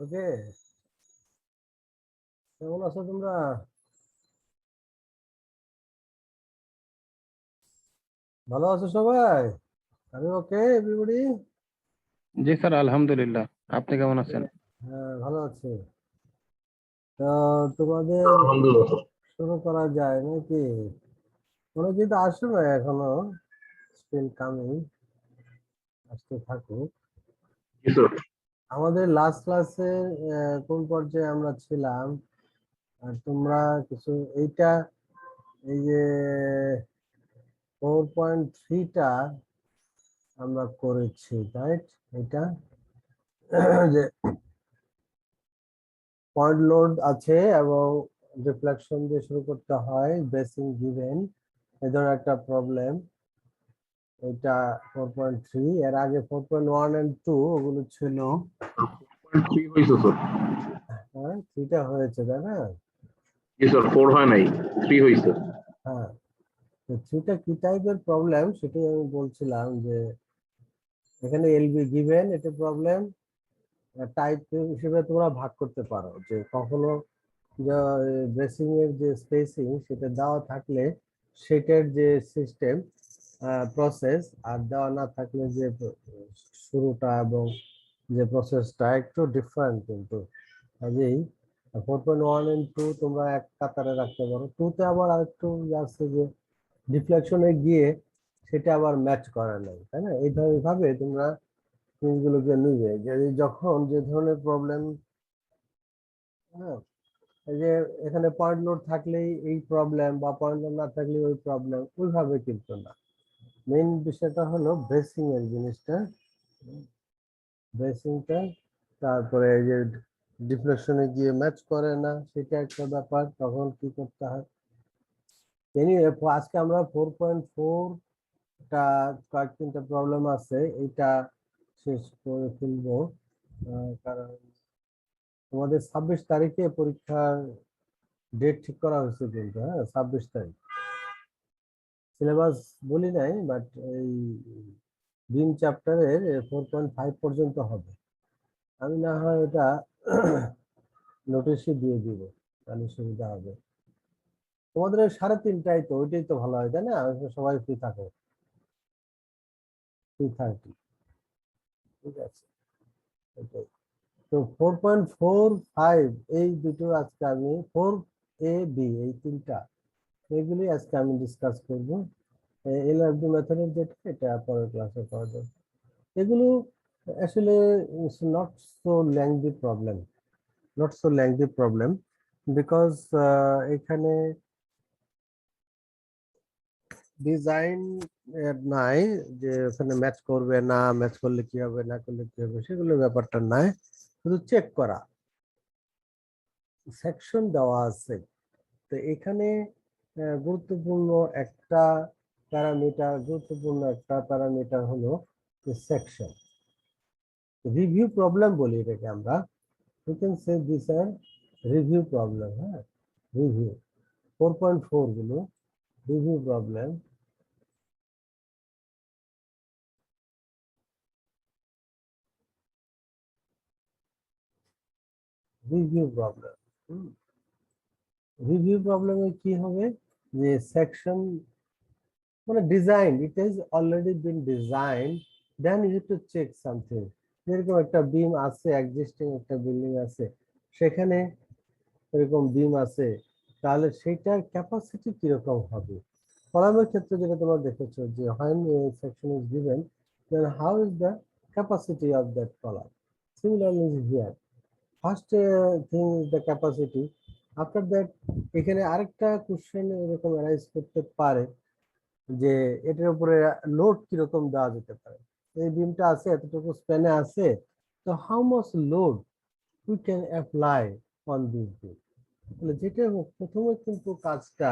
ওকে, কেমন আছো তোমরা? ভালো আছো সবাই? আমি ওকে, এভরিবডি। জি স্যার, আলহামদুলিল্লাহ। আপনি কেমন আছেন? হ্যাঁ, ভালো আছি। তো তোমাদের আলহামদুলিল্লাহ। শুরু করা যায় নাকি? কোনো কিন্তু আসে না এখনো, স্টিল কামিং, আসতে থাকুক। জি স্যার। আমাদের লাস্ট ক্লাসে কোন পর্যায়ে আমরা ছিলাম? আর তোমরা কিছু এইটা, এই যে 4.3টা আমরা করেছি, রাইট? এটা যে পয়েন্ট লোড আছে এবং রিফ্লেকশন দিয়ে শুরু করতে হয়, বেসিং গিভেন, এ ধরনের একটা প্রবলেম। এটা 4.3, এর আগে 4.1 এন্ড 2 ওগুলো ছিল। 3 হয়েছে স্যার। হ্যাঁ, 3টা হয়েছে, তাই না? জি স্যার, 4 হয় নাই, 3 হয়েছে। হ্যাঁ, তো 3টা কি টাইপের প্রবলেম সেটাই আমি বলছিলাম, যে এখানে এলবি গিভেন, এটা প্রবলেম টাইপ হিসেবে তোমরা ভাগ করতে পারো, যে কখনো ব্রেসিং এর যে স্পেসিং সেটা দেওয়া থাকলে সেটার যে সিস্টেম প্রসেস, আর দেওয়া না থাকলে যে শুরুটা এবং যে প্রসেসটা একটু ডিফারেন্ট কিন্তু। কাজেই 4.1 and 2 তোমরা এক কাতারে রাখতে পারো। 2তে আবার আরেকটু আছে, যে ডিফ্লেকশনে গিয়ে সেটা আবার ম্যাচ করে নাই, তাই না? এইভাবে তোমরা জিনিসগুলোকে নিবে, যে যখন যে ধরনের প্রবলেম, হ্যাঁ, এই যে এখানে পয়েন্ট লোড থাকলেই এই প্রবলেম, বা পয়েন্ট লোড না থাকলে ওই প্রবলেম, ওইভাবে কিন্তু না। মেইন বিষয়টা হলো ব্রেসিং এর জিনিসটা, ব্রেসিংটা। তারপরে এই যে ডিফ্লেকশনে গিয়ে ম্যাচ করে না, সেটা একটা ব্যাপার, তখন কি করতে হয়। এনিওয়ে, আজকে আমরা 4.4টা কয়েক তিনটা প্রবলেম আছে, এইটা শেষ করে ফেলবো। কারণ তোমাদের 26 তারিখে পরীক্ষার ডেট ঠিক করা হয়েছে কিন্তু, হ্যাঁ, 26 তারিখ। সিলেবাস বলি নাই, বাট এই বিম চ্যাপ্টারের 4.5 পর্যন্ত হবে। আমি না হয় এটা নোটিশই দিয়ে দিব, তাহলে সুবিধা হবে। তোমাদের 3:30টায়, তো ওইটাই তো ভালো হয়, তাই না? সবাই ফ্রি থাকে, 3:30, ঠিক আছে, ওইটাই। তো 4.45 এই দুটো আজকে আমি, 4A, B, এই তিনটা, এগুলি আজকে আমি ডিসকাস করবো। এলআরডি মেথডের যেটা, এটা পরের ক্লাসে করা যাবে। এগুলো আসলে not so lengthy problem, not so lengthy problem, because এখানে ডিজাইন নাই, যে ওখানে ম্যাচ করবে না, ম্যাচ করলে কি হবে, না করলে কি হবে, সেগুলো ব্যাপারটা নাই, শুধু চেক করা। সেকশন দেওয়া আছে, তো এখানে গুরুত্বপূর্ণ একটা প্যারামিটার হলো সেকশন। রিভিউ প্রবলেম বলি এটাকে আমরা, you can say this are review problem, হ্যাঁ, রিভিউ 4.4 গুলো review problem. Review problem review প্রবলেমে কি হবে, যে সেকশন মানে design, it is already been design, then you to check something. যেরকম একটা বিম আছে, এক্সিস্টিং একটা বিল্ডিং আছে, সেখানে এরকম বিম আছে, তাহলে সেটার ক্যাপাসিটি কিরকম হবে। কলামের ক্ষেত্রে যেটা তোমরা দেখেছো, যে when a section is given, then how is the capacity of that column. Similarly here, first thing is the capacity. After that, এখানে আরেকটা কোশ্চেন এরকম অ্যারাইজ করতে পারে, যে এটার উপরে লোড কিরকম দেওয়া যেতে পারে। এই বিমটা আছে, এতটুকু স্প্যানে আছে, তো how much load we can apply on this beam. তাহলে যেটা হোক, প্রথমে কিন্তু কাজটা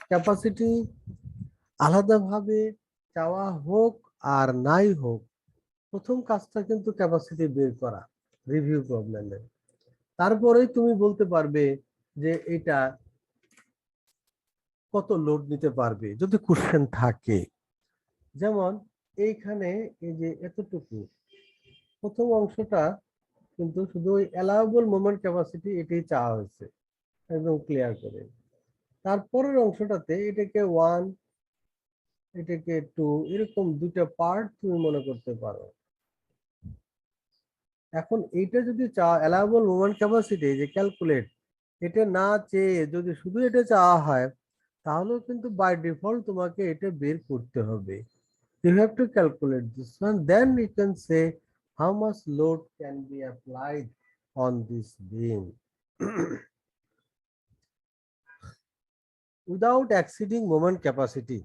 ক্যাপাসিটি আলাদাভাবে চাওয়া হোক আর নাই হোক, প্রথম কাজটা কিন্তু ক্যাপাসিটি বের করা রিভিউ প্রবলেমের। তারপরেই তুমি বলতে পারবে যে এটা কত লোড নিতে পারবে, যদি কোশ্চেন থাকে। যেমন এইখানে এই যে এতটুকু প্রথম অংশটা কিন্তু শুধু ওই অ্যালাউবল মোমেন্ট ক্যাপাসিটি এটাই চাওয়া হয়েছে একদম ক্লিয়ার করে। তারপরের অংশটাতে এটাকে 1, এটাকে 2, এরকম দুইটা পার্ট তুমি মনে করতে পারো। এখন এইটা যদি অ্যালাউবল মোমেন্ট ক্যাপাসিটি যে ক্যালকুলেট, এটা না চেয়ে যদি শুধু এটা চাওয়া হয়, তাহলেও কিন্তু বাই ডিফল্ট তোমাকে এটা বের করতে হবে। You have to calculate this one, then you can say how much load can be applied on this beam without exceeding moment capacity.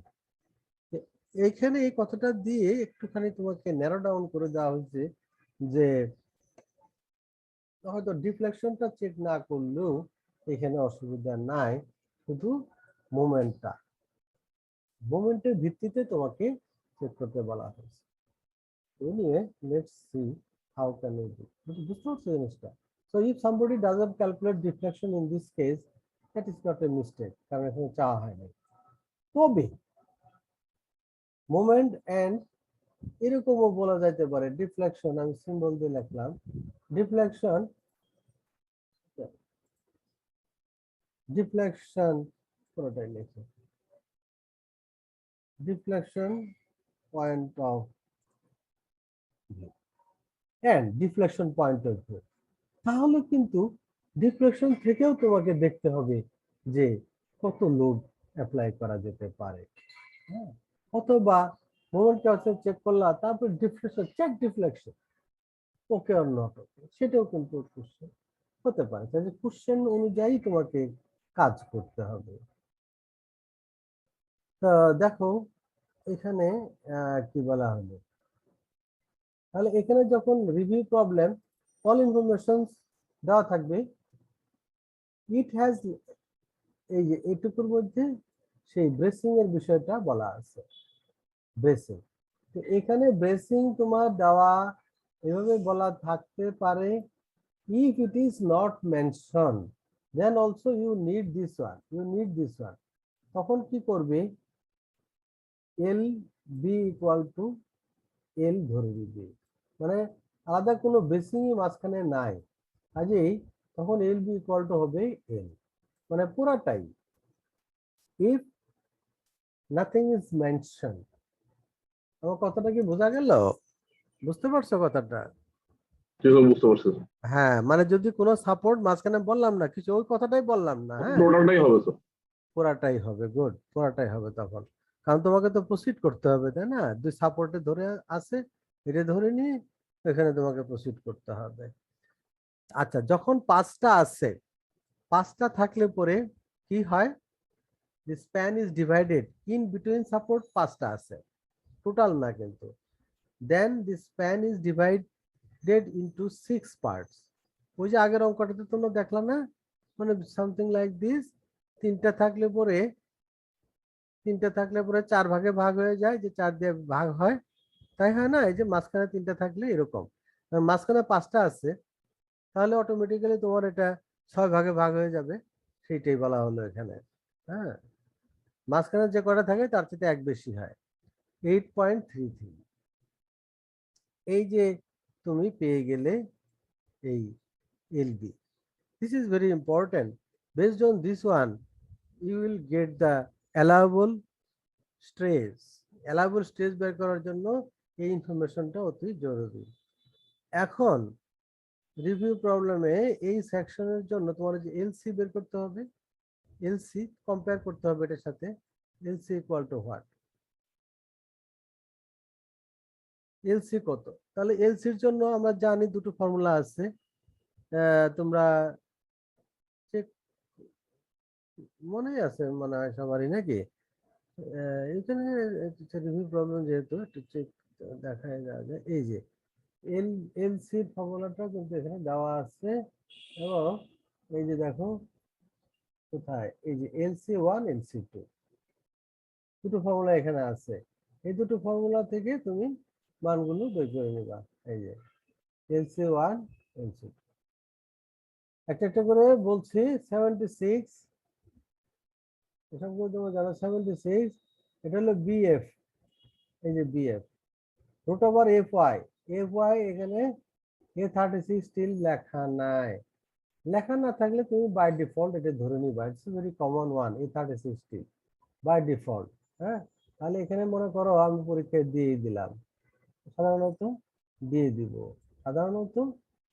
এইখানে এই কথাটা দিয়ে একটুখানি তোমাকে ন্যারো ডাউন করে দেওয়া হয়েছে যে হয়তো ডিফ্লেকশনটা চেক না করলেও এখানে অসুবিধা নাই, শুধু মোমেন্টের ভিত্তিতে তোমাকে চেক করতে বলা হয়েছে। Anyway, let's see how can we do. This is not জিনিসটা। So if somebody doesn't calculate deflection in this case, that is not a mistake, কারণ এখানে চাওয়া হয় না। তবে মোমেন্ট এন্ড এরকমও বলা যাইতে পারে ডিফ্লেকশন, আমি সিম্বল দিয়ে লিখলাম ডিফ্লেকশন পুরোটাই লিখে deflection point of view and deflection point of view. তাহলে কিন্তু ডিফ্লেকশন থেকেও তোমাকে দেখতে হবে যে কত লোড অ্যাপ্লাই করা যেতে পারে, হ্যাঁ, অথবা মোমেন্ট ক্যাপাসিটি চেক করলা, তারপর ডিফ্লেকশন চেক ডিফ্লেকশন ওকে আর নট ওকে, সেটাও কিন্তু কোশ্চেন হতে পারে। তাহলে কোশ্চেন অনুযায়ী তোমাকে কাজ করতে হবে। তো দেখো এখানে কি বলা হলো, তাহলে এখানে যখন রিভিউ প্রবলেম অল ইনফরমেশন দেওয়া থাকবে, ইট হ্যাজ, এই যে এইটুকুর মধ্যে সেই ব্রেসিং এর বিষয়টা বলা আছে, ব্রেসিং। তো এখানে ব্রেসিং তোমার দেওয়া এভাবে বলা থাকতে পারে, if it is not mentioned then also you need this one, তখন কি করবে, এল বি ইকুয়াল টু এল ধরে দিবে, মানে আলাদা কোনো ব্রেসিংই মাঝখানে নাই, কাজেই তখন এল বি ইকুয়াল টু হবে এল, মানে পুরাটাই if nothing is mentioned। আমার কথাটা কি বোঝা গেল? বুঝতে পারছো কথাটা? জি স্যার, বুঝতে পারছি স্যার। হ্যাঁ, মানে যদি কোনো সাপোর্ট মাঝখানে বললাম না কিছু, ওই কথাটাই বললাম না, হ্যাঁ টোটালটাই হবে স্যার। পুরাটাই হবে, গুড, পুরাটাই হবে তখন, কারণ তোমাকে তো প্রসিড করতে হবে, তাই না? দুই সাপোর্টে ধরে আছে, এটা ধরে নিয়ে এখানে তোমাকে প্রসিড করতে হবে। আচ্ছা, যখন পাঁচটা আছে, পাঁচটা থাকলে পরে কি হয়, the span is divided in between support, পাঁচটা আছে টোটাল না কিন্তু, then the span is divided into 6 parts। ওই যে আগের অঙ্কটাতে তোমরা দেখলা না, মানে সামথিং লাইক দিস, তিনটা থাকলে পরে 4 ভাগে ভাগ হয়ে যায়, যে 4 দিয়ে ভাগ হয়, তাই হয় না? এই যে মাঝখানে 3টা থাকলে এরকম, মাঝখানে 5টা আছে, তাহলে অটোমেটিক্যালি তোমার এটা 6 ভাগে ভাগ হয়ে যাবে, সেইটাই বলা হলো এখানে। হ্যাঁ, মাঝখানে যে কটা থাকে তার চেয়ে এক বেশি হয়, 8.33। এই যে তুমি পেয়ে গেলে এই LB, this is very important. Based on this one you will get the allowable stress. Allowable stress বের করার জন্য এই ইনফরমেশনটা অতি জরুরি। এখন রিভিউ প্রবলেমে এই সেকশনের জন্য তোমার যে এলসি বের করতে হবে, এলসি কম্পেয়ার করতে হবে এটার সাথে, LC equal to what, LC কত। তাহলে এলসির জন্য আমরা জানি দুটো ফর্মুলা আছে, তোমরা চেক মনে আছে মনে হয় সবারই নাকি? এখানে রিভিউ প্রবলেম যেহেতু একটু চেক দেখা যায়, এই যে এলসি ফর্মুলাটা কিন্তু এখানে দেওয়া আছে, এবং এই যে দেখো কোথায়, এই যে LC1 LC2 দুটো ফর্মুলা এখানে আছে, এই দুটো ফর্মুলা থেকে তুমি মানগুলো বের করে নিবা। এই যে LC1 LC2 একটা একটা করে বলছি। 76 এসবগুলো তোমরা জানো, 76 এটা হলো বিএফ, এই যে BF root over F Y, এখানে A36 স্টিল লেখা নাই, লেখা না থাকলে তুমি বাই ডিফল্ট এটা ধরে নিবা, it's very common one, A36 steel by default. হ্যাঁ, তাহলে এখানে মনে করো আমি পরীক্ষায় দিয়ে দিলাম, সাধারণত দিয়ে দিব, সাধারণত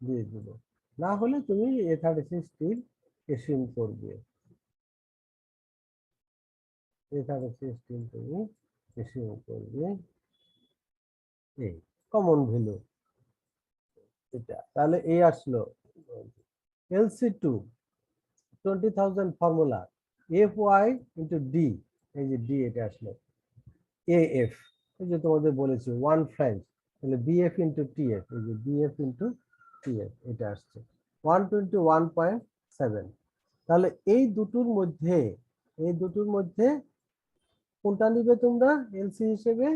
দিয়ে দিব, না হলে তুমি A36 স্টিল এসিউম করবে, A36 স্টিল তুমি এসিউম করবে, এই কমন ভ্যালু এটা। তাহলে এই আসলো LC2 20,000 formula, FY into D, এই যে ডি এটা আসলো, AF এই যে তোমাদের বলেছি 1 ফ্রেঞ্চ, তাহলে BF ইন্টু TF, এই যে BF ইন্টু TF এটা আসছে 121.7। তাহলে এই দুটোর মধ্যে, এই দুটোর মধ্যে কোনটা নিবে তোমরা এলসি হিসেবে?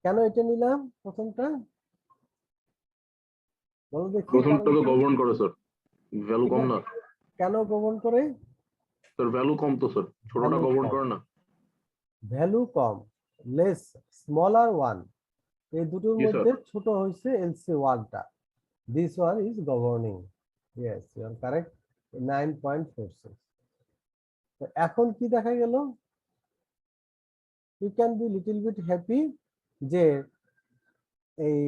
কেন এটা নিলাম প্রথমটা বলো দেখি। প্রথমটা তো গভর্ন করে স্যার, ভ্যালু কম না কেন গভর্ন করে? স্যার, ভ্যালু কম তো স্যার, ছোটটা Value গভর্ন কম। করে না। ভ্যালু কম, লেস, স্মলার ওয়ান, এই দুটোর জি স্যার। মধ্যে ছোট হয়েছে এলসি ওয়ানটা, this one is governing, yes you are correct, 9.46। এখন কি দেখা গেল, you can be little bit happy যে এই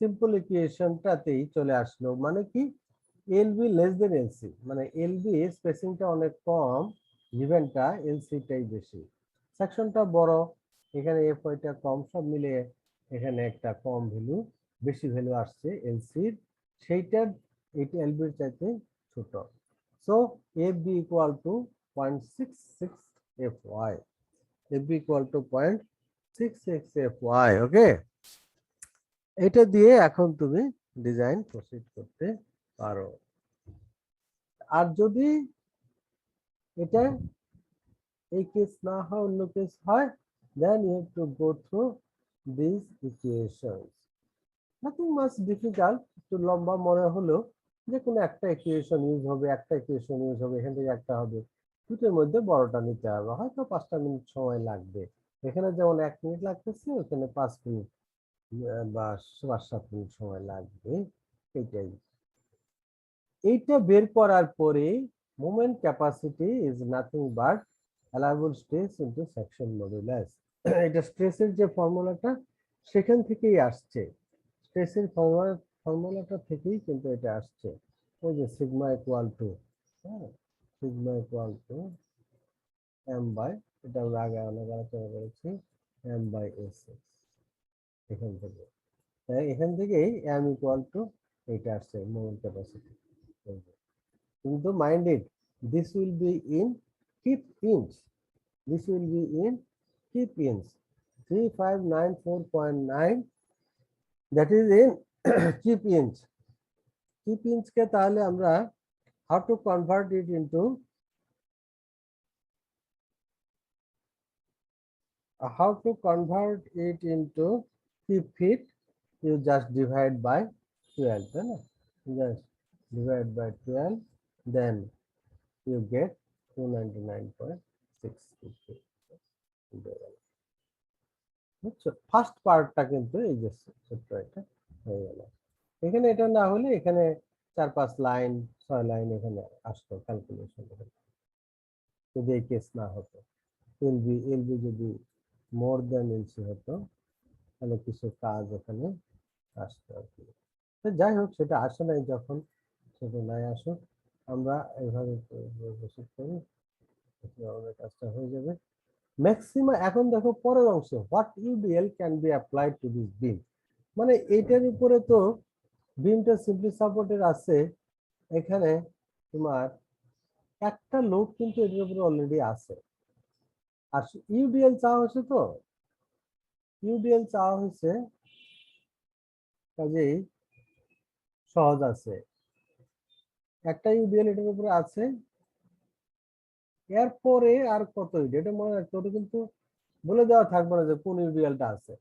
সিম্পল ইকুয়েশনটাতেই চলে আসলো, মানে কি এলবি লেস দেন এলসি, মানে এলবি স্পেসিংটা অনেক কম, গিভেনটা এলসিটাই বেশি, সেকশনটা বড়, এখানে এফওয়াইটা কম, সব মিলিয়ে এখানে একটা কম ভ্যালু, বেশি ভ্যালু আসছে এলসির, সেইটার এইটা এলবির চাইতে ছোট। So F B equal to 0.66 FY, F B equal to 0.66 FY। Okay, এটা দিয়ে এখন তুমি ডিজাইন প্রসিড করতে পারো। আর যদি এটা এই কেস না হয়, অন্য কেস হয়, then you have to go through these equations, nothing much difficult, একটু লম্বা মনে হলো, যে কোনো একটা ইকুয়েশন ইউজ হবে, একটা ইকুয়েশন ইউজ হবে, এখান থেকে একটা হবে, দুটোর মধ্যে বড়টা নিতে হবে, হয়তো 5টা মিনিট সময় লাগবে, এখানে যেমন 1 মিনিট লাগতেছে, ওখানে 5 মিনিট বা 5-7 মিনিট সময় লাগবে, এইটাই। এইটা বের করার পরে moment capacity is nothing but allowable stress into section modulus, এটা স্ট্রেসের যে ফর্মুলাটা সেখান থেকেই আসছে, স্ট্রেসের ফর্মুলাটা থেকেই কিন্তু এটা আসছে, ওই যে সিগমা ইকুয়াল টু, হ্যাঁ, sigma equal to M by, এটা আমরা আগে অনেক আলোচনা করেছি, এম বাই এস, এখান থেকে, তাই এখান থেকেই এম ইকুয়াল টু এটা আসছে মোমেন্ট ক্যাপাসিটি। কিন্তু mind it, this will be in keep inch, this will be in keep inch, 3594.9, that is in keep inch। keep inch কে তাহলে আমরা how to convert it into keep feet, you just divide by 12, তাই না, just divide by 12, then you get 299.6 feet। বুঝছো, first পার্টটা কিন্তু এই যে ছোট্ট এটা হয়ে গেল, এখানে এটা না হলে এখানে 4-5 লাইন 6 লাইন এখানে আসতো ক্যালকুলেশন, যদি এই কেস না হতো, এলবি যদি মোর দেন এলসি হতো, তাহলে কিছু কাজ এখানে আসতো আর কি। তো যাই হোক, সেটা আসে নাই যখন, সেটা নাই আসুক, আমরা এইভাবে প্রসিড করি, আমাদের কাজটা হয়ে যাবে ম্যাক্সিমাম। এখন দেখো পরের অংশে, what UDL can be applied to this beam, মানে এইটার উপরে তো বিমটা সিম্পলি সাপোর্টের আছে, এখানে তোমার একটা লোড কিন্তু এটার উপরে অলরেডি আছে, আর ইউডিএল চাওয়া হয়েছে, তো ইউডিএল চাওয়া হয়েছে, কাজেই সহজ আছে, একটা ইউডিএল এটার উপরে আছে, এরপরে আর কত ইউডিএল এটা মনে রাখতে, ওটা কিন্তু বলে দেওয়া থাকবে না যে কোন ইউডিএলটা আছে,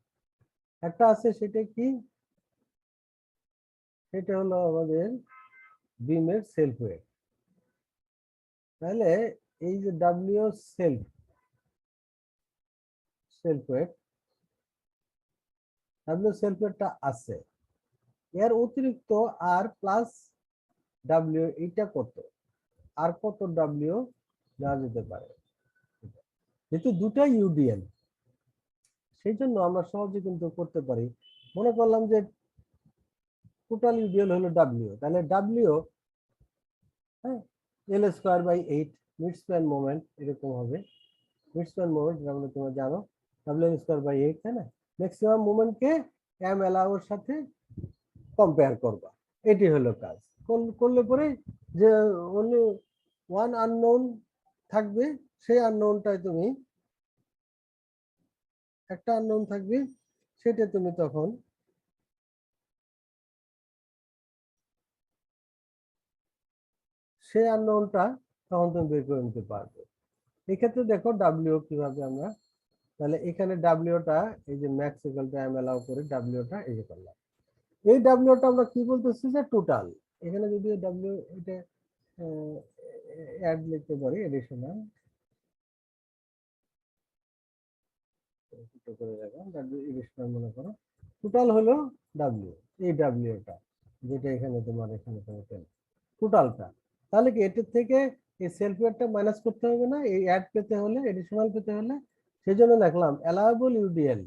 একটা আছে, সেটা কি, সেটা হলো আমাদের বিমের সেলফ ওয়েট। তাহলে এই যে W self wait, W self ওয়েটটা আছে, এর অতিরিক্ত আর প্লাস ডাব্লিউ, এটা কত, আর কত ডাব্লিউ নেওয়া যেতে পারে। যেহেতু দুটাই ইউডিএল, সেই জন্য আমরা সহজে কিন্তু করতে পারি। মনে করলাম যে টোটাল ইউডিএল হলো ডাব্লিউ, তাহলে ডাব্লিউ হ্যাঁ L square by 8 mid span moment এরকম হবে। মিড স্প্যান মোমেন্ট আমরা তোমরা জানো ডাব্লিউ স্কোয়ার বাই 8, তাই না? ম্যাক্সিমাম মোমেন্টকে এম এর সাথে কম্পেয়ার করবা, এটি হলো কাজ। করলে পরে যে অনলি ওয়ান আননোন থাকবে, সেই আননোনটাই তুমি, একটা আননোন থাকবে, সেটা তুমি তখন সেই আননোনটা তখন তুমি বের করে নিতে পারবে। এক্ষেত্রে দেখো ডাব্লিউ কিভাবে আমরা, তাহলে এখানে ডাব্লিউটা এই যে ম্যাক্স ইকুয়ালটা এম এলাও করে ডাব্লিউটা এই যে করলাম। এই ডাব্লিউটা আমরা কি বলতেছি যে টোটাল, এখানে যদি ডাব্লিউ এটা অ্যাড লিখতে পারি, এডিশনাল করে রাখলাম ডাব্লিউ এডিশনাল মনে করো, টোটাল হলো ডাব্লিউ, এই ডাব্লিউটা যেটা এখানে তোমার এখানে টোটালটা। তাহলে কি এটার থেকে এই সেলফ ওয়েটটা মাইনাস করতে হবে না, এই অ্যাড পেতে হলে, এডিশনাল পেতে হলে? সেই জন্য লিখলাম অ্যালাউবল ইউডিএল,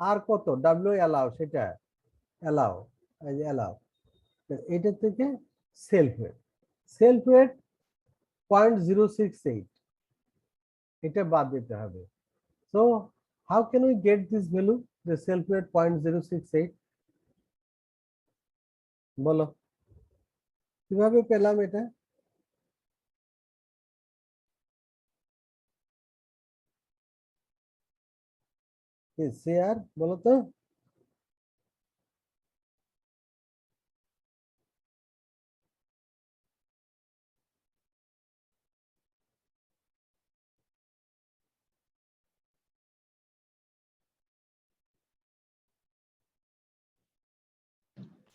আর কত ডাব্লিউ অ্যালাউ, সেটা অ্যালাউ, এই যে অ্যালাউ, এইটার থেকে সেলফ ওয়েট, সেলফ ওয়েট 0.068, এটা বাদ দিতে হবে। So how can we get this value, the self wait 0.068? বলো কিভাবে পেলাম এটা? শেয়ার বলো তো।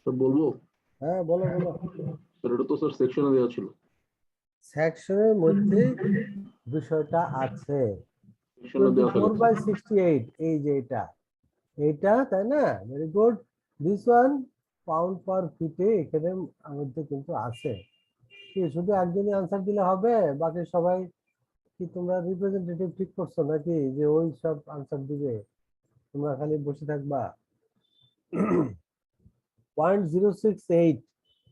স্যার বলবো? হ্যাঁ বলো বলো। স্যার এটা তো স্যার সেকশনে দেওয়া ছিল। সেকশনের মধ্যে বিষয়টা আছে, সেকশনে দেওয়া থাকে। 24/68, এই যে এটা, এইটা তাই না? Very good, this one pound পার ফিটে এখানে মধ্যে কিন্তু আছে। কি শুধু একজনই আনসার দিলে হবে, বাকি সবাই কি তোমরা রিপ্রেজেন্টেটিভ ঠিক করছো নাকি যে ওই সব আনসার দিবে, তোমরা খালি বসে থাকবা? 0.068,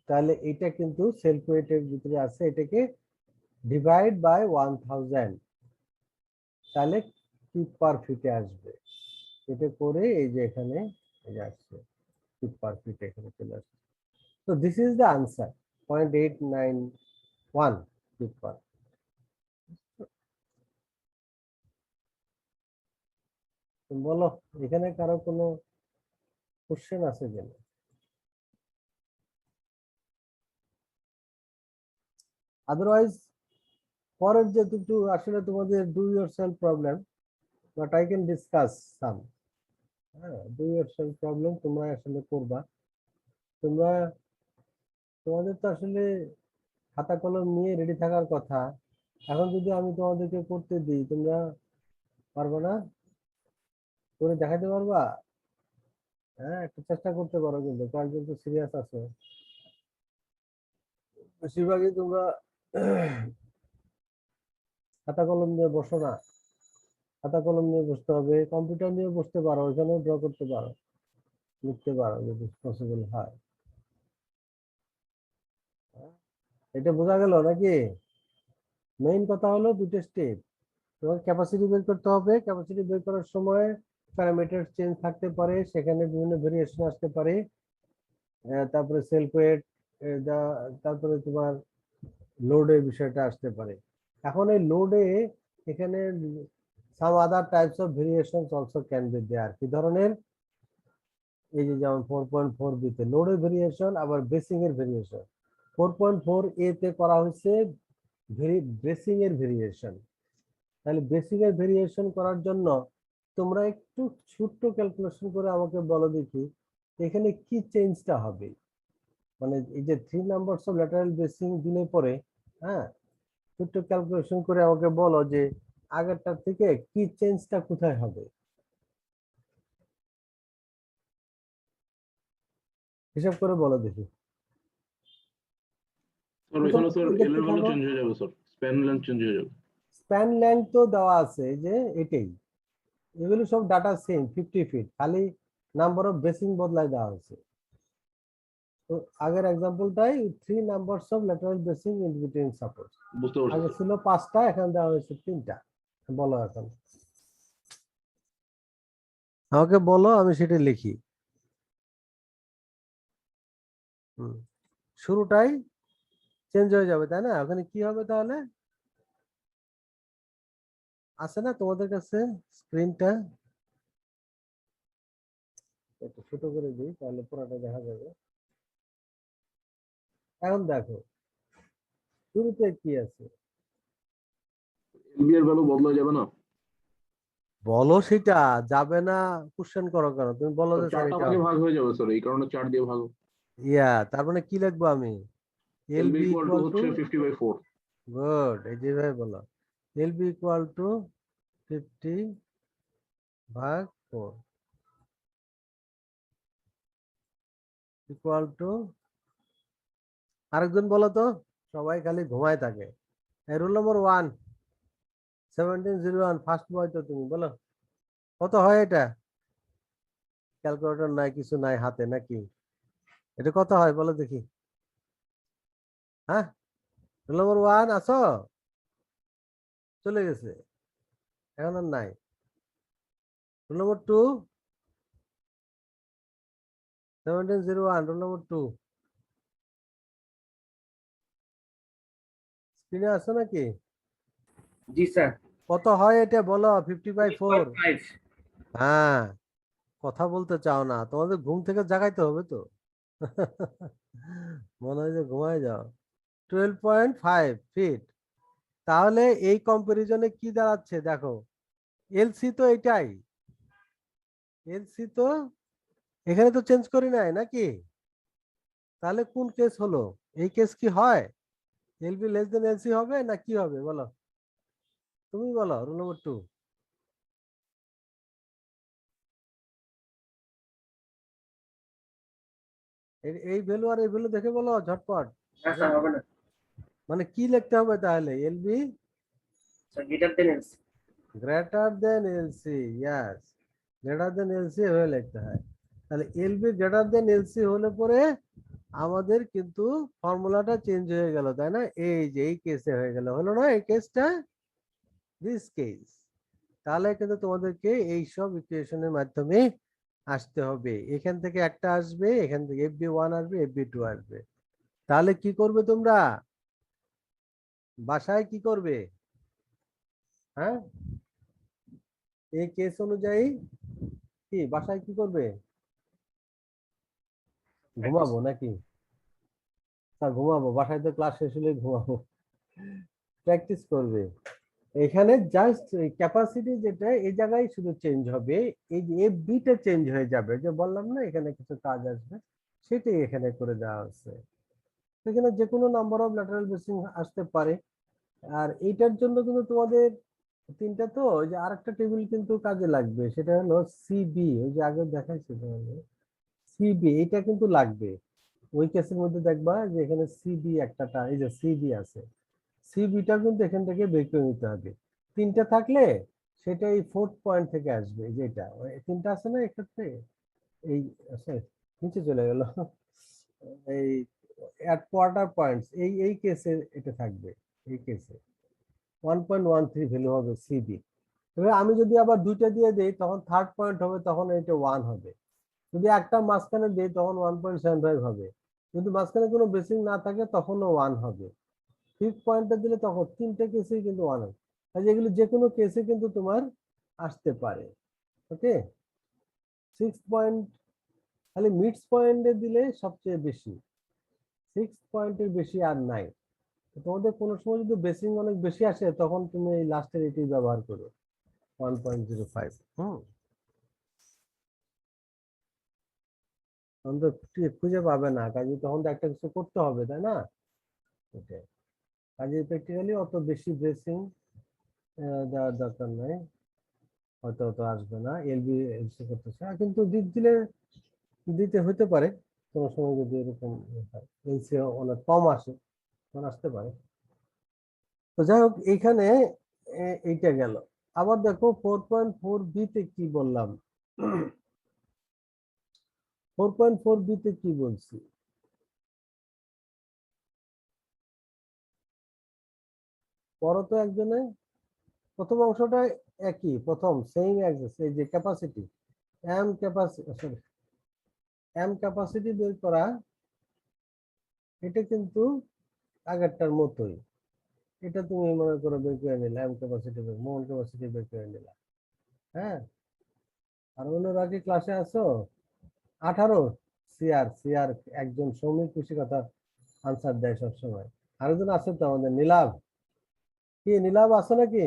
তাহলে এটা কিন্তু সেলফ ওয়েটের ভিতরে আছে, এটাকে ডিভাইড বাই 1000, তাহলে কি পার ফিটে আসবে, এটা করে এই যে এখানে এই যে আসছে ফিট পার ফিট, এখানে চলে আসছে। তো this is the answer, 0.891 feet per. বলো এখানে কারো কোনো কোশ্চেন আছে কিনা? আদারওয়াইজ পরের যে দুটো আসলে তোমাদের do yourself problem, but I can discuss some. হ্যাঁ ডু ইয়োর সেলফ প্রবলেম তোমরা আসলে করবা। তোমরা, তোমাদের তো আসলে খাতা কলম নিয়ে রেডি থাকার কথা। এখন যদি আমি তোমাদেরকে করতে দিই, তোমরা পারবে না? করে দেখাতে পারবা? হ্যাঁ একটু চেষ্টা করতে পারো, কিন্তু কয়েকজন তো সিরিয়াস আছে। বেশিরভাগই তোমরা খাতা কলম নিয়ে বসো না। খাতা কলম নিয়ে বসতে হবে, কম্পিউটার নিয়ে বসতে পারো, ওইখানেও ড্র করতে পারো, লিখতে পারো যদি পসিবল হয়। এটা বোঝা গেল নাকি? মেইন কথা হলো দুটো স্টেপ, তোমার ক্যাপাসিটি বের করতে হবে। ক্যাপাসিটি বের করার সময় প্যারামিটার চেঞ্জ থাকতে পারে, সেখানে বিভিন্ন ভেরিয়েশন আসতে পারে। তারপরে সেলফ ওয়েট, তারপরে তোমার লোডের বিষয়টা আসতে পারে। এখন এই লোডে এখানে some other types of variation also can be there. কি ধরনের? এই যে যেমন 4.4 বিতে লোডের ভেরিয়েশন, আবার বেসিং এর ভেরিয়েশন। 4.4 এ তে করা হয়েছে বেসিং এর ভেরিয়েশন। তাহলে বেসিক এর ভেরিয়েশন করার জন্য তোমরা একটু ছোট্ট ক্যালকুলেশন করে আমাকে বলো দেখি এখানে কি চেঞ্জটা হবে। মানে এই যে 3 নাম্বারস অফ ল্যাটারাল বেসিং দিলে পরে, হ্যাঁ ছোট্ট ক্যালকুলেশন করে আমাকে বলো যে আগেরটার থেকে কি চেঞ্জটা কোথায় হবে। হিসাব করে বলো দেখি। স্যার ওইখানে স্যার প্রথমে এল দেখতে এর ভ্যালু থাকো। চেঞ্জ হয়ে যাবে স্যার, স্প্যান লেন্থ চেঞ্জ হয়ে যাবে। স্প্যান লেন্থ তো দেওয়া আছে, এই যে এটাই, এগুলো সব ডাটা সেম 50 ফিট, খালি নাম্বার অফ বেসিং বদলাই দেওয়া হয়েছে। তো আগের এক্সাম্পলটাই 3 numbers of lateral basin in between support, বুঝতে পারছি আগে স্যার। ছিল 5টা, এখন দেওয়া হয়েছে 3টা। বলো এখন, আমাকে বলো, আমি সেটা লিখি। হুম, শুরুটাই চেঞ্জ হয়ে যাবে তাই না? ওখানে কি হবে তাহলে? আছে না তোমাদের কাছে স্ক্রিনটা? একটু ছোট করে দিই তাহলে পুরোটা দেখা যাবে। এখন দেখো শুরুতে কি আছে, এলবি এর ভ্যালু বদলা যাবে না বলো সেটা। যাবে না কোশ্চেন করো কেন? তুমি বলো স্যার, যে স্যার 4টা এটা ভাগে হবে। ভাগ হয়ে যাবে স্যার, এই কারণে 4 দিয়ে ভাগ। তার মানে কি লিখবো আমি? L LB B equal to equal to, হচ্ছে 50/4। গুড, এই যেভাবে বলো, L B equal to 50/4 equal to, আরেকজন বলো তো, সবাই খালি ঘুমায় থাকে। রুল নম্বর 1 1701, ফার্স্ট বয় তো তুমি বলো কত হয় এটা? ক্যালকুলেটর নাই, কিছু নাই হাতে নাকি? এটা কত হয় বলো দেখি। হ্যাঁ, রুল নম্বর 1 আছো? চলে গেছে, এখন আর নাই। রুল নম্বর 2, 1701, রুল নম্বর 2 স্ক্রিনে আসো নাকি? জি স্যার। কত হয় এটা বলো, 50/4। 12.5। হ্যাঁ, কথা বলতে চাও না, তোমাদের ঘুম থেকে জাগাইতে হবে তো। মনে হয় যে ঘুমায় যাও। 12.5 ফিট। তাহলে এই কম্পারিজনে কি দাঁড়াচ্ছে দেখো, এলসি তো এটাই, এলসি তো এখানে তো চেঞ্জ করি নাই নাকি? তাহলে কোন কেস হলো? এই কেস কি হয়? এলবি লেস দেন এলসি হবে না কি হবে বলো? তুমি বলো, রুল নম্বর 2। এই ভ্যালু আর এই ভ্যালু দেখে বলো ঝটপট। না স্যার, হবে না মানে কি লিখতে হবে তাহলে? LB sir, greater than LC. Greater than LC, yes, greater than LC হয়ে লিখতে হয়। তাহলে এলবি গ্রেটার দেন এলসি হলে পরে আমাদের কিন্তু ফর্মুলাটা চেঞ্জ হয়ে গেল তাই না? এই যে এই কেসে হয়ে গেল, হলো না এই কেসটা, দিস কেস। তাহলে কিন্তু তোমাদেরকে এই সব ইকুয়েশনের মাধ্যমে আসতে হবে। এখান থেকে একটা আসবে, এখান থেকে FB1 আসবে, FB2 আসবে। তাহলে কি করবে তোমরা বাসায়, কি করবে? হ্যাঁ, এই কেস অনুযায়ী কি বাসায় কি করবে? ঘুমাবো নাকি? ঘুমাবো, বাসায় তো ক্লাস শেষ হলে ঘুমাবো। প্র্যাকটিস করবে। এখানে জাস্ট ক্যাপাসিটি যেটা এই জায়গায় শুধু চেঞ্জ হবে, এই যে FB টা চেঞ্জ হয়ে যাবে, যে বললাম না এখানে কিছু কাজ আসবে, সেটাই এখানে করে দেওয়া হচ্ছে। এখানে যে কোনো নাম্বার অফ ল্যাটারাল বেসিং আসতে পারে। আর এইটার জন্য কিন্তু তোমাদের 3টা, তো ওই যে আরেকটা টেবিল কিন্তু কাজে লাগবে, সেটা হলো সিবি, ওই যে আগে দেখাইছি তোমাদের, সিবি এটা কিন্তু লাগবে। ওই কেসের মধ্যে দেখবা যে এখানে সিবি একটা, এই যে সিবি আছে, সিবিটা কিন্তু এখান থেকে বের করে নিতে হবে। 3টা থাকলে সেটা এই 4th পয়েন্ট থেকে আসবে, যেটা 3টা আছে না এক্ষেত্রে, এই sorry, নিচে চলে গেল, এই অ্যাট কোয়ার্টার পয়েন্টস, এই কেসে এটা থাকবে। এই কেসে 1.13 ভ্যালু হবে সিবি। তবে আমি যদি আবার 2টা দিয়ে দেই তখন 3rd পয়েন্ট হবে, তখন এটা 1 হবে। যদি একটা মাঝখানে দেই তখন 1.75 হবে। যদি মাঝখানে কোনো বেসিং না থাকে তখনও 1 হবে। 5th পয়েন্টটা দিলে তখন 3টে কেসেই কিন্তু 1 হবে। কাজে এগুলো যে কোনো কেসে কিন্তু তোমার আসতে পারে। ওকে, 6th পয়েন্ট খালি মিডস পয়েন্টে দিলে সবচেয়ে বেশি, 6th পয়েন্টের বেশি আর নাই। তো তোমাদের কোনো সময় যদি বেসিং অনেক বেশি আসে তখন তুমি এই লাস্টের এটি ব্যবহার করো, 1.05। তখন তো খুঁজে পাবে না, কাজে তখন তো একটা কিছু করতে হবে তাই না? ওটাই, কাজে প্র্যাকটিক্যালি অত বেশি বেসিং দেওয়ার দরকার নাই, হয়তো অত আসবে না। এলবি এলসি করতেছে, কিন্তু দিলে দিতে হতে পারে। কোনো সময় যদি এরকম এলসিও অনেক কম আসে তখন আসতে পারে। তো যাই হোক এইখানে এইটা গেল। আবার দেখো 4.4b তে কি বললাম, 4.4b তে কি বলছি, পরে তো একজনে প্রথম অংশটা একই, প্রথম সেম অ্যাক্সেস, এই যে ক্যাপাসিটি এম ক্যাপাসিটি বের করা, এটা কিন্তু আগেরটার মতোই। এটা তুমি মনে করো বের করে নিলে এম ক্যাপাসিটি মোল ক্যাপাসিটি বের করে নিলা। হ্যাঁ, আর অন্যরা কি ক্লাসে আছো? 18 সিআর সিআর একজন শ্রমিক কৃষি কথা আনসার দেয় সবসময়। আরেকজন আছে তো আমাদের নীলাভ, কি নীলাভ আছে নাকি?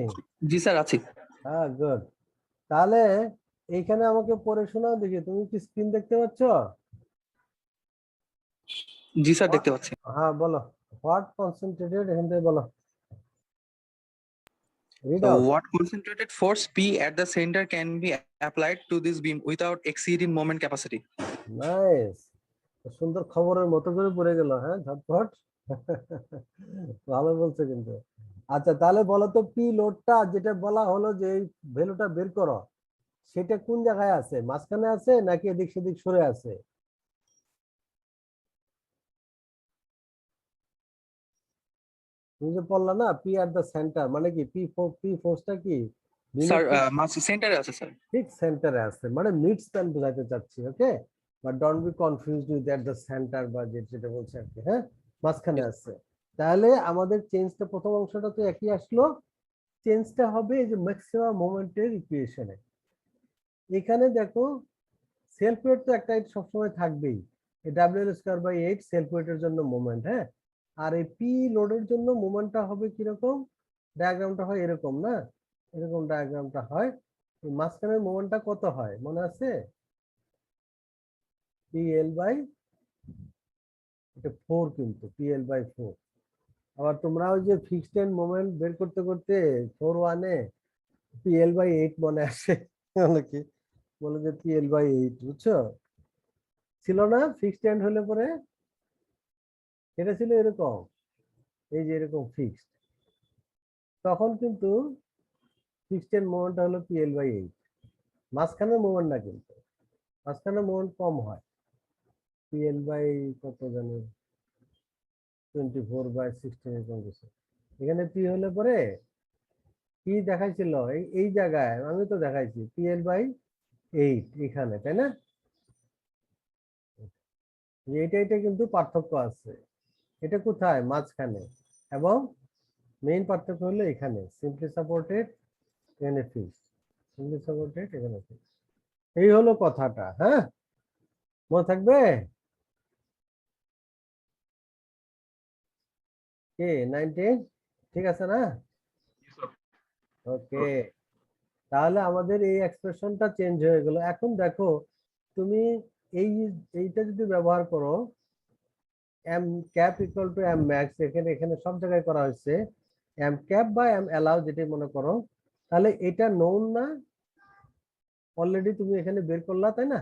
জি স্যার আছি। হ্যাঁ, গুড। তাহলে এইখানে আমাকে পড়ে শোনাও দেখি, তুমি কি স্ক্রিন দেখতে পাচ্ছ? জি স্যার দেখতে পাচ্ছি। হ্যাঁ বলো, হোয়াট কনসেন্ট্রেটেড, এখান থেকে বলো, read So out. what concentrated force P at the center can be applied to this beam without exceeding moment capacity? Nice, সুন্দর খবরের মতো করে পড়ে গেল, হ্যাঁ ঝটপট। ভালো বলছে কিন্তু। আচ্ছা তাহলে বলো তো, পি লোডটা যেটা বলা হলো যে এই ভ্যালুটা বের করো, সেটা কোন জায়গায় আছে? মাঝখানে আছে নাকি এদিক সেদিক সরে আছে? তুমি যে বললা না পি এট দ্য সেন্টার, মানে কি পি ফোর্সটা কি স্যার মাস সেন্টারে আছে স্যার। ঠিক সেন্টারে আছে, মানে মিড স্প্যান বোঝাতে চাচ্ছি, okay? But don't be confused with at the centre বা যেটা বলছে আর কি, হ্যাঁ মাঝখানে আছে। তাহলে আমাদের চেঞ্জটা প্রথম অংশটা তো একই আসলো, চেঞ্জটা হবে এই যে ম্যাক্সিমাম মোমেন্টের ইকুয়েশনে। এখানে দেখো সেলফ ওয়েট তো একটা সবসময় থাকবেই, W L square by 8 self ওয়েটের জন্য মোমেন্ট, হ্যাঁ। আর এই পি লোডের জন্য মোমেন্টটা হবে কিরকম, ডায়াগ্রামটা হয় এরকম না, এরকম ডায়াগ্রামটা হয়। মাঝখানের মোমেন্টটা কত হয় মনে আছে? পিএল বাই 4, কিন্তু পিএল বাই 4। আবার তোমরা ওই যে ফিক্সড এন্ড মোমেন্ট বের করতে করতে 4-1 পিএল বাই 8 মনে আসে অনেকে বলে যে পিএল বাই 8, বুঝছো? ছিল না ফিক্সড এন্ড হলে পরে এটা ছিল এরকম, এই যে এরকম ফিক্সড, তখন কিন্তু ফিক্সড এন্ড মোমেন্ট হলো পিএল বাই 8, মাঝখানের মোমেন্ট না, কিন্তু মাঝখানের মোমেন্ট কম হয়, পিএল বাই কত জানো 24/16 এরকম কিছু। এখানে পি হলে পরে কি দেখাইছিল এই জায়গায়, আমি তো দেখাইছি পিএল বাই 8 এখানে, তাই না? এটা কিন্তু পার্থক্য আছে, এটা কোথায়? মাঝখানে। এবং মেইন পার্থক্য হলো এখানে সিম্পলি সাপোর্টেড, এখানে ফিক্সড, সিম্পলি সাপোর্টেড, এখানে ফিক্সড। এই হলো কথাটা, হ্যাঁ মনে থাকবে? কে 19 ঠিক আছে না? ওকে, তাহলে আমাদের এই এক্সপ্রেশনটা চেঞ্জ হয়ে গেল। এখন দেখো তুমি এইটা যদি ব্যবহার করো, M cap equal to M max, এখানে এখানে সব জায়গায় করা হয়েছে এম ক্যাপ বা এম অ্যালাউ যেটা মনে করো, তাহলে এটা নোন না, অলরেডি তুমি এখানে বের করলা, তাই না?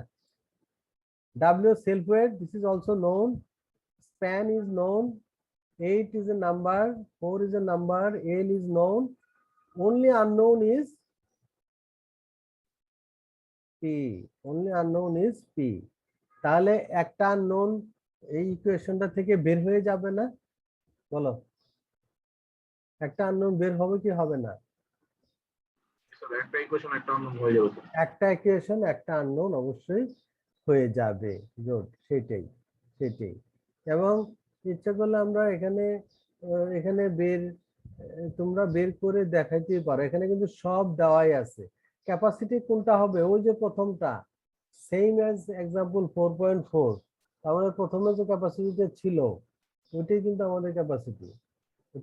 W self wait, this is also known, span is known, 8 is a number, 4 is a number, L is known, only unknown is P, only unknown is P। তাহলে একটা unknown এই ইকুয়েশনটা থেকে বের হয়ে যাবে না? বলো, একটা unknown বের হবে কি হবে না? একটা ইকুয়েশন একটা unknown হয়ে যাবে স্যার। একটা ইকুয়েশন একটা unknown অবশ্যই হয়ে যাবে, গুড, সেটাই সেটাই। এবং ইচ্ছা করলে আমরা এখানে এখানে তোমরা বের করে দেখাইতেই পারো, এখানে কিন্তু সব দেওয়াই আছে। ক্যাপাসিটি কোনটা হবে? ওই যে প্রথমটা, সেম অ্যাজ এক্সাম্পল 4.4, আমাদের প্রথমে যে ক্যাপাসিটিটা ছিল ওইটাই কিন্তু আমাদের ক্যাপাসিটি।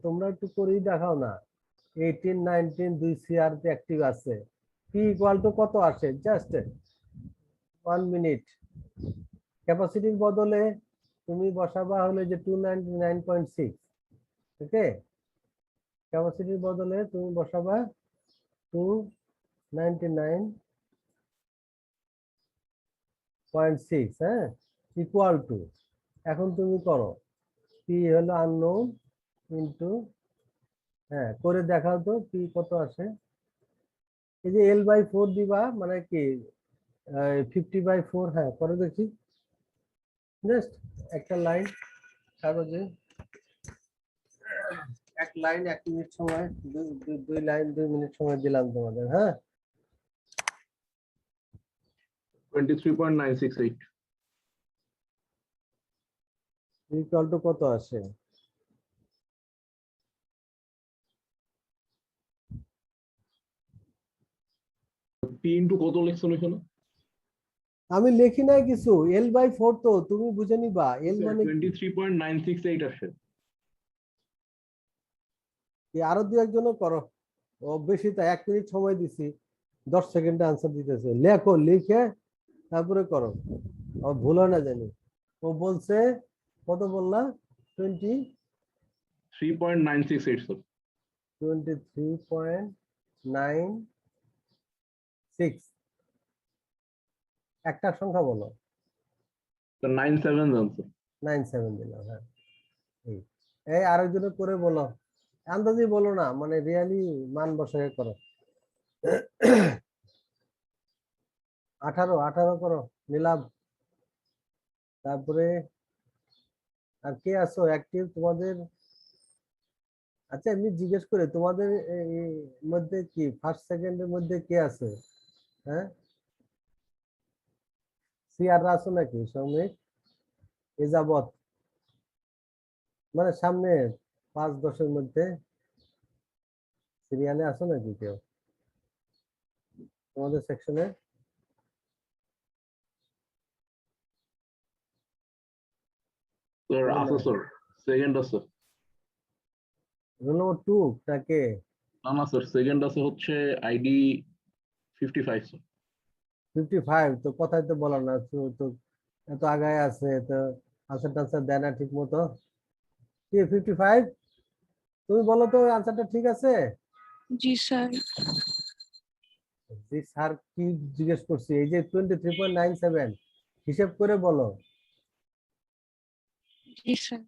তোমরা একটু করেই দেখাও না, 18 19 2 সিআর অ্যাক্টিভ আছে, পি ইকুয়াল টু কত আসে, জাস্ট 1 মিনিট। ক্যাপাসিটির বদলে তুমি বসাবা হলে যে 299.6, ওকে? ক্যাপাসিটির বদলে তুমি বসাবা 299.6, হ্যাঁ ইকুয়াল টু, এখন তুমি করো পি হলো আননোন ইন্টু, হ্যাঁ করে দেখাও তো পি কত আসে। এই যে L/4 দিবা মানে কি 50/4, হ্যাঁ করে দেখি। জাস্ট একটা লাইন কাগজে, এক লাইন 1 মিনিট সময়, দুই লাইন 2 মিনিট সময় দিলাম তোমাদের, হ্যাঁ। 23.968. ইকুয়াল টু কত আসে? P into কত লিখছেন এখানে? আমি লিখি নাই কিছু, L/4 তো তুমি বুঝে নিবা, এল মানে 23.968 আসে। কি, আরো দু একজনও করো, ও বেশি তো 1 মিনিট সময় দিছি, 10 সেকেন্ডে আনসার দিতেছে, লেখো লিখে তারপরে করো, ও ভুল হয় না জানি। ও বলছে কত বললা? 3.968 স্যার। 23.96, একটা সংখ্যা বলো। 97 জানছে। 97 দিলাম, হ্যাঁ। এই আরেকজনে করে বলো, আন্দাজি বলো না, মানে রিয়ালি মান বসায় করো। 18 করো নিলাম। তারপরে আর কে আছো অ্যাক্টিভ তোমাদের? আচ্ছা এমনি জিজ্ঞেস করে তোমাদের মধ্যে কি ফার্স্ট সেকেন্ডের মধ্যে কে আছে? হ্যাঁ, সিআর আছো নাকি শ্রমিক এ যাবৎ, মানে সামনে 5-10-এর মধ্যে সিরিয়ালে আছো নাকি কেউ তোমাদের সেকশনে? স্যার আছে স্যার, সেকেন্ড আছে। রোল নম্বর 2 নাকি? না না স্যার, সেকেন্ড আছে হচ্ছে আইডি 55 স্যার। 55 তো কথাই তো বলো না, তো এত আগায় আছে তো, আনসার টানসার দেয় না ঠিক মতো। কি 55? তুমি বলো তো আনসারটা ঠিক আছে? জি স্যার। জি স্যার কি জিজ্ঞেস করছি, এই যে 23.97 হিসেব করে বলো জি স্যার।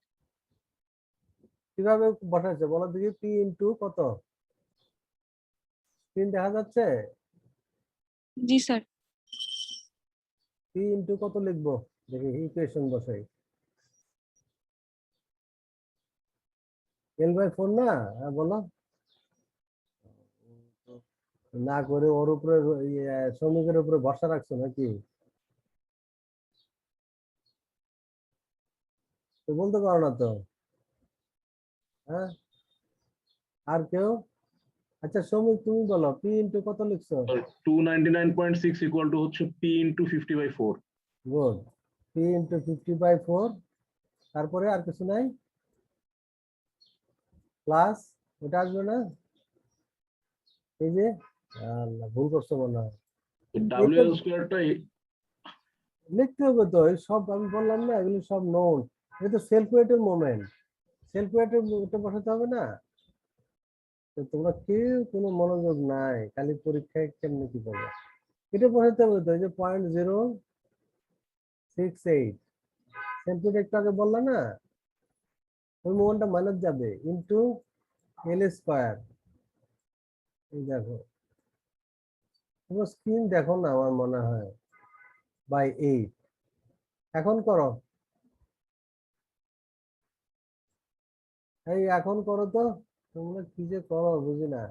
কিভাবে বসাইছে বলো দেখি। পি ইন্টু কত, স্ক্রিন দেখা যাচ্ছে? জি স্যার। পি ইন্টু কত লিখবো দেখি, ইকুয়েশন বসাই। L/4 না, হ্যাঁ বলো। না করে ওর উপরে শ্রমিকের উপরে ভরসা রাখছো নাকি? তো বলতে পারো না তো, হ্যাঁ। আর কেউ? আচ্ছা শ্রমিক তুমি বলো পি ইন্টু কত লিখছো? 299.6 ইকুয়াল টু হচ্ছে P into 50/4। Good, P into 50/4, তারপরে আর কিছু নাই প্লাস, ওটা আসবে না? এই যে আল্লাহ, ভুল করছো মনে হয়। ডাব্লিউ স্কোয়ারটা লিখতে হবে তো, এই সব আমি বললাম না, এগুলো সব নোন। এটা তো সেলফ ওয়েটের মোমেন্ট, সেলফ ওয়েটের ওটা বসাতে হবে না। তো তোমরা কেউ কোনো মনোযোগ নাই, খালি পরীক্ষায় কেমনি কি করবে, এটা বসাতে হবে তো। এই যে 0.068 সেলফ ওয়েট একটু আগে বললাম না, ওই মোমেন্টটা মাইনাস যাবে ইন্টু L² এই দেখো, তোমার স্ক্রিন দেখো না আমার মনে হয়, বাই 8। এখন করো, এই এখন করো তো, তোমরা কি যে করো বুঝি না।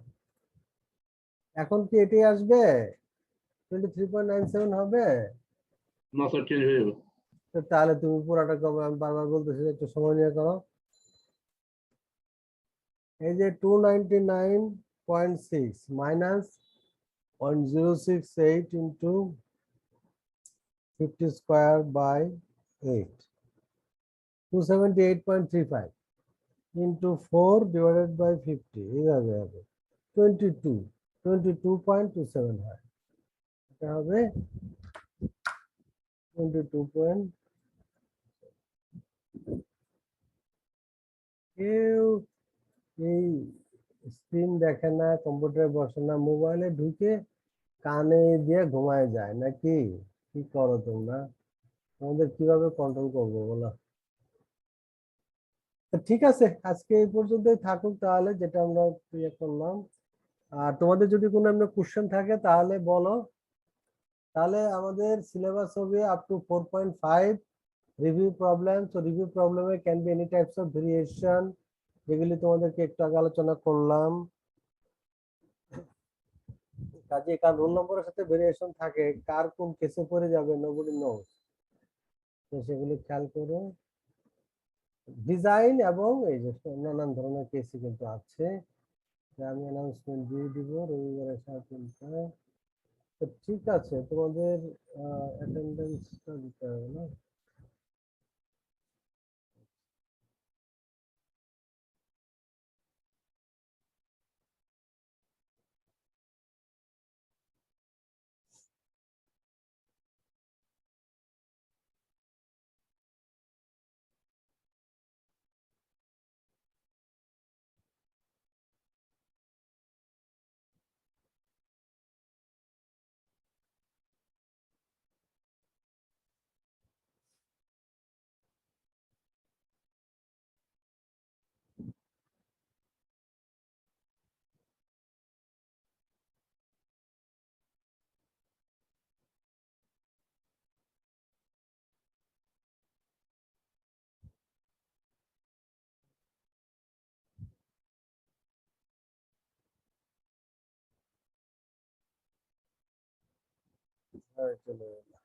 এখন কি এটাই আসবে? 23.97 হবে? না স্যার, চেঞ্জ হয়ে যাবে। তো তাহলে তুমি পুরাটা কবে, আমি বারবার বলতেছি একটু সময় নিয়ে করো। এই যে 299.6 minus 0.068 into 50 square by 8, 278.35 into 4 divided by 50, এইভাবে হবে 22.27 হয়। এটা হবে 22. কেউ এই স্ক্রিন দেখে না, কম্পিউটারে বসে না, মোবাইলে ঢুকে কানে দিয়ে ঘুমায় যায় নাকি? কি করো তোমরা? আমাদের কিভাবে কন্ট্রোল করবো বলো? তো ঠিক আছে, আজকে এই পর্যন্তই থাকুক তাহলে, যেটা আমরা ইয়ে করলাম। আর তোমাদের যদি কোনো এমনি কোশ্চেন থাকে তাহলে বলো। তাহলে আমাদের সিলেবাস হবে আপ টু 4.5 রিভিউ প্রবলেম। তো রিভিউ প্রবলেমে can be any types of variation, যেগুলি তোমাদেরকে একটু আগে আলোচনা করলাম। কাজে কার রোল নম্বরের সাথে ভেরিয়েশন থাকে, কার কোন কেসে পড়ে যাবে নোবডি নোস, তো সেগুলি খেয়াল করো। ডিজাইন এবং এই যে নানান ধরনের কেসই কিন্তু আছে, যে আমি অ্যানাউন্সমেন্ট দিয়ে দিব রবিবারের 3:30টায়। তো ঠিক আছে, তোমাদের অ্যাটেন্ডেন্সটা দিতে হবে না? হ্যাঁ, চলে এলো।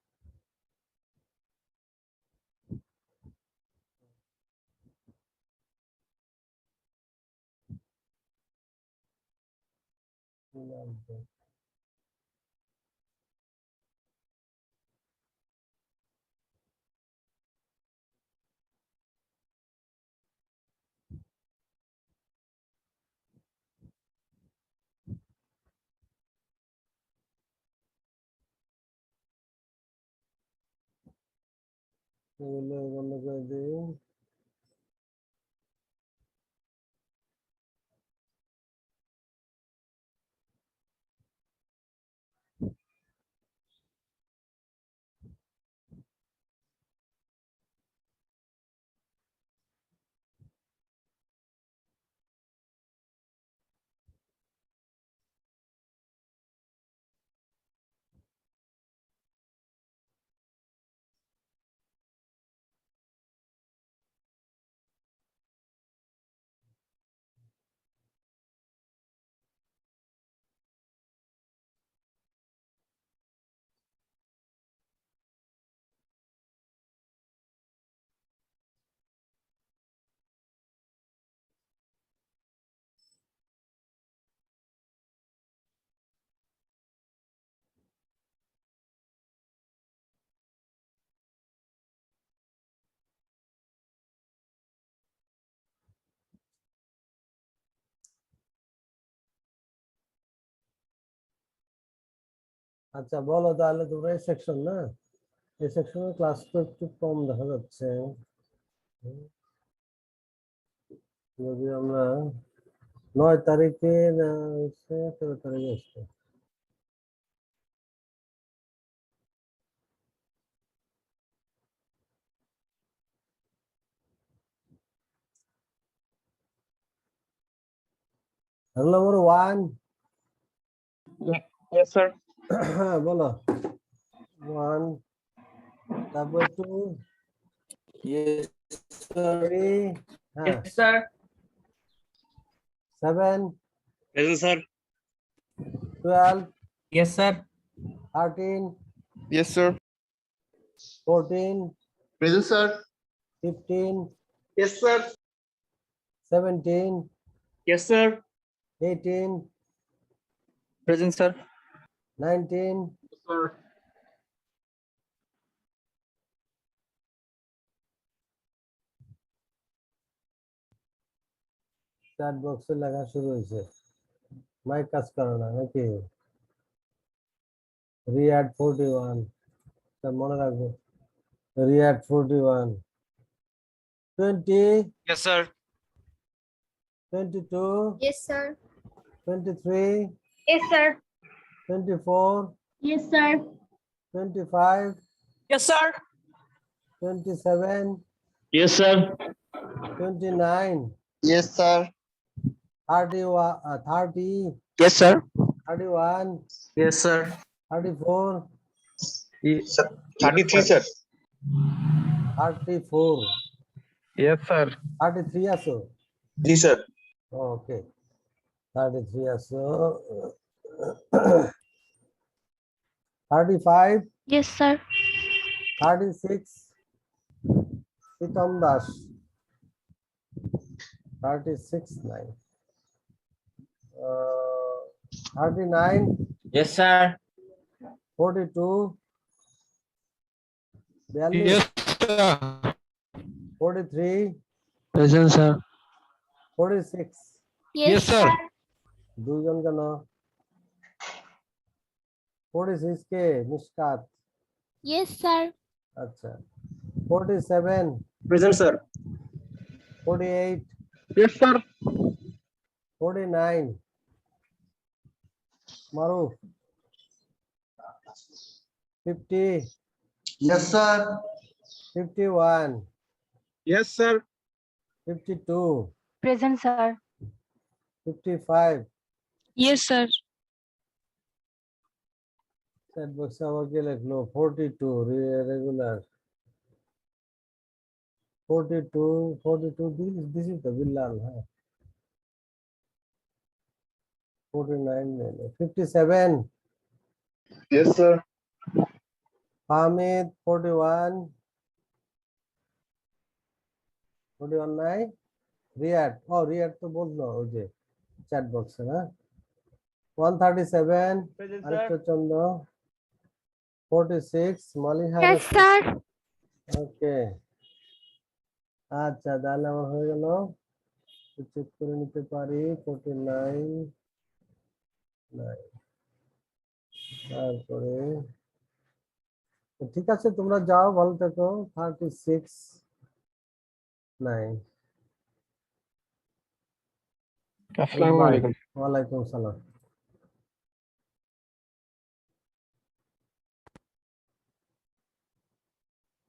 চলে আসবে। এগুলো বন্ধ করে দিই। আচ্ছা বলো তাহলে, তোমরা এই সেকশন না, এই সেকশনের ক্লাস তো একটু কম দেখা যাচ্ছে। যদি আমরা 9 তারিখে না হচ্ছে 13 তারিখে আসছে। Roll number 1। Yes, sir. হ্যাঁ বলো। 1, তারপর 2, Yes, sir. 3, হ্যাঁ, Yes, sir. 7, Present, sir. 12, Yes, sir. 13, Yes, sir. 14, Present, sir. 15, Yes, sir. 17, Yes, sir. 18, Present, sir. 19, Yes, sir. Chat বক্সে লেখা শুরু হয়েছে, মাইক কাজ করে না নাকি? রিয়াড 41, মনে রাখবো, রিয়াড 41, 20, Yes, sir. 22, Yes, sir. 23, Yes, sir. 24, Yes, sir. 25, Yes, sir. 27, Yes, sir. 29, Yes, sir. 31, 30, Yes, sir. 31, Yes, sir. 34, 33, sir. 34, Yes, sir. 33 also. Ji, sir. Okay, 33 also. 35, Yes, sir. 36, Pritam Das. 36, 9. 39, Yes, sir. 42, 42, Yes, sir. 43, Present, sir. 46. Yes, sir. দুইজন কেন? 46 কে মুস্কাত। Yes, sir. আচ্ছা, 47, Present, sir. 48, Yes, sir. 49, Maruf, 50, Yes, sir. 51, Yes, sir. 52, Present, sir. 55. Yes, sir. Chat বক্সে আমাকে লিখলো 42 regular 42 this is the Billal হ্যাঁ 49 57 Yes, sir. Hamid 41 নাই রিয়াদ রিয়াদ তো বললো ওই যে চ্যাট বক্সে না 137 আরেকটা চন্দ্র 46 মালিহা Yes, sir. ওকে আচ্ছা তাহলে আমার হয়ে গেল চেক করে নিতে পারি 49 তারপরে ঠিক আছে তোমরা যাও ভালো থেকো 36 9 আসসালামু আলাইকুম। ওয়ালাইকুম সালাম